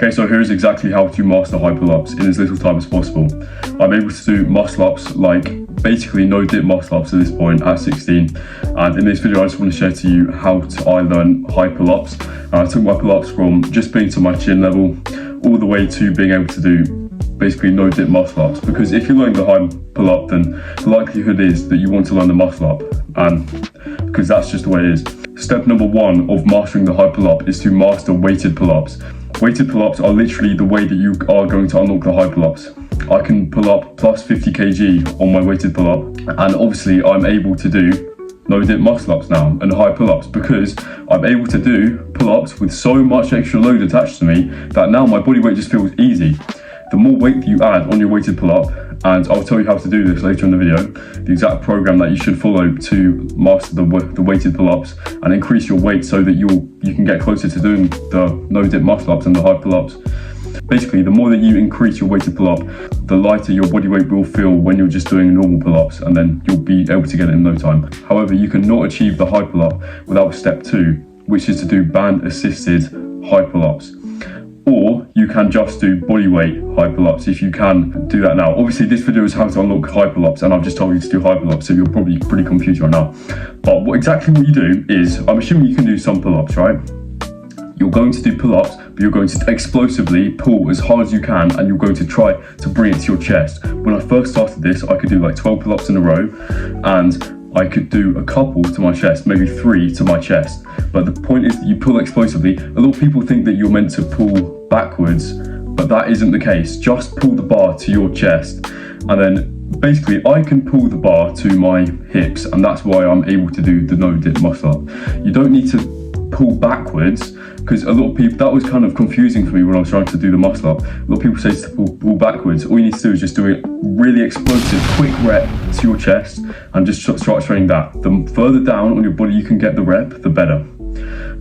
Okay, so here's exactly how to master high pull-ups in as little time as possible. I'm able to do muscle-ups like basically no dip muscle-ups at this point at 16. And in this video, I just want to share to you how I learn high pull-ups. I took my pull-ups from just being to my chin level all the way to being able to do basically no dip muscle-ups. Because if you're learning the high pull-up, then the likelihood is that you want to learn the muscle-up, and because that's just the way it is. Step number one of mastering the high pull-up is to master weighted pull-ups. Weighted pull-ups are literally the way that you are going to unlock the high pull-ups. I can pull up plus 50 kg on my weighted pull-up, and obviously I'm able to do no dip muscle-ups now and high pull-ups because I'm able to do pull-ups with so much extra load attached to me that now my body weight just feels easy. The more weight that you add on your weighted pull-up, and I'll tell you how to do this later in the video, the exact program that you should follow to master the weighted pull-ups and increase your weight so that you can get closer to doing the no dip muscle-ups and the high pull-ups. Basically, the more that you increase your weighted pull-up, the lighter your body weight will feel when you're just doing normal pull-ups, and then you'll be able to get it in no time. However, you cannot achieve the high pull-up without step 2, which is to do band-assisted high pull-ups. Or you can just do body weight high pull-ups if you can do that now. Obviously, this video is how to unlock high pull-ups, and I've just told you to do high pull-ups, so you're probably pretty confused right now. But exactly what you do is, I'm assuming you can do some pull-ups, right? You're going to do pull-ups, but you're going to explosively pull as hard as you can, and you're going to try to bring it to your chest. When I first started this, I could do like 12 pull-ups in a row, and I could do a couple to my chest, maybe 3 to my chest. But the point is that you pull explosively. A lot of people think that you're meant to pull backwards, but that isn't the case. Just pull the bar to your chest, and then basically I can pull the bar to my hips, and that's why I'm able to do the no dip muscle up. You don't need to pull backwards, because a lot of people, that was kind of confusing for me when I was trying to do the muscle up. A lot of people say to pull backwards. All you need to do is just do a really explosive quick rep to your chest and just start training that. The further down on your body you can get the rep, the better.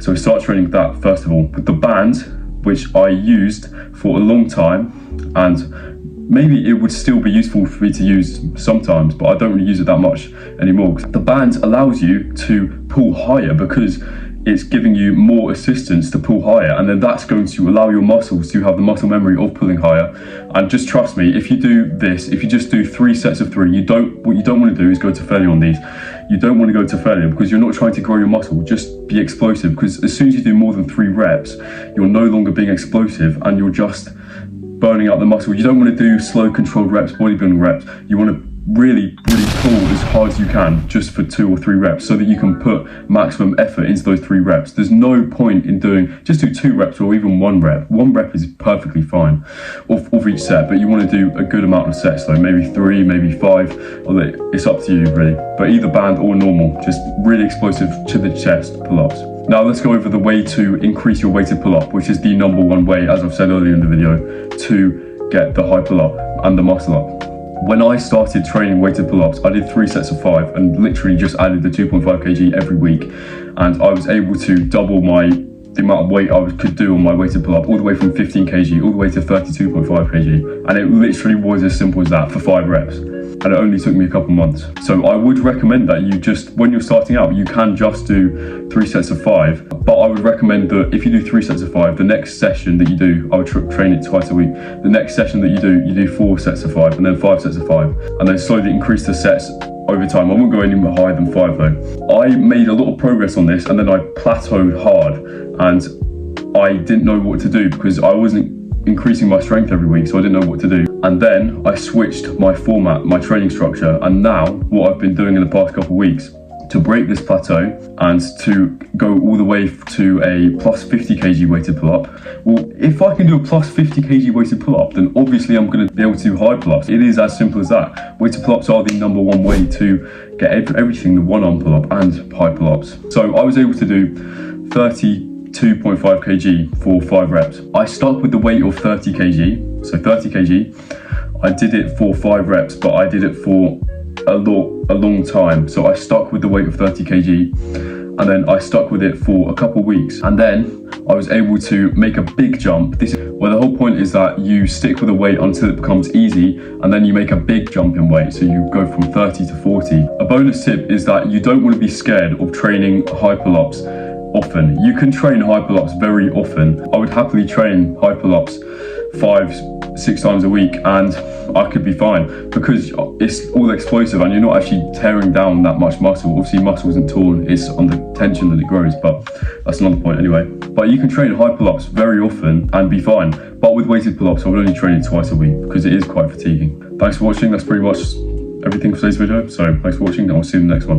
So start training that first of all with the band, which I used for a long time, and maybe it would still be useful for me to use sometimes, but I don't really use it that much anymore. The band allows you to pull higher because it's giving you more assistance to pull higher, and then that's going to allow your muscles to have the muscle memory of pulling higher. And just trust me, if you do this, if you just do 3 sets of 3, what you don't want to do is go to failure on these. You don't want to go to failure because you're not trying to grow your muscle. Just be explosive, because as soon as you do more than 3 reps, you're no longer being explosive and you're just burning out the muscle. You don't want to do slow controlled reps, bodybuilding reps. You want to really pull as hard as you can just for 2 or 3 reps so that you can put maximum effort into those 3 reps. There's no point in just do 2 reps or even 1 rep. 1 rep is perfectly fine of each set, but you want to do a good amount of sets though, maybe 3, maybe 5, it's up to you really. But either band or normal, just really explosive to the chest pull-ups. Now let's go over the way to increase your weighted pull-up, which is the number 1 way, as I've said earlier in the video, to get the high pull-up and the muscle up. When I started training weighted pull-ups, I did 3 sets of 5 and literally just added the 2.5 kg every week. And I was able to double the amount of weight I could do on my weighted pull-up, all the way from 15 kg all the way to 32.5 kg. And it literally was as simple as that for 5 reps. And it only took me a couple months. So I would recommend that when you're starting out, you can just do 3 sets of 5. But I would recommend that if you do 3 sets of 5, the next session that you do, I would train it twice a week. The next session that you do 4 sets of 5 and then 5 sets of 5. And then slowly increase the sets over time. I won't go any higher than 5 though. I made a lot of progress on this, and then I plateaued hard and I didn't know what to do because I wasn't increasing my strength every week, so I didn't know what to do. And then I switched my format, my training structure, and now what I've been doing in the past couple of weeks to break this plateau and to go all the way to a plus 50 kg weighted pull-up. Well, if I can do a plus 50 kg weighted pull-up, then obviously I'm going to be able to do high pull-ups. It is as simple as that. Weighted pull-ups are the number 1 way to get everything, the 1-arm pull-up and high pull-ups. So I was able to do 32.5 kg for 5 reps. I stuck with the weight of 30 kg, so 30 kg. I did it for 5 reps, but I did it for a long time. So I stuck with the weight of 30 kg, and then I stuck with it for a couple weeks, and then I was able to make a big jump. This is where the whole point is that you stick with a weight until it becomes easy, and then you make a big jump in weight. So you go from 30 to 40. A bonus tip is that you don't want to be scared of training high pull-ups often. You can train hyperlapse very often. I would happily train hyperlapse 5-6 times a week and I could be fine because it's all explosive and you're not actually tearing down that much muscle. Obviously muscle isn't torn, it's under tension that it grows, but that's another point anyway. But you can train hyperlapse very often and be fine. But with weighted pull-ups, I would only train it twice a week because it is quite fatiguing. Thanks for watching. That's pretty much everything for today's video. So thanks for watching and I'll see you in the next one.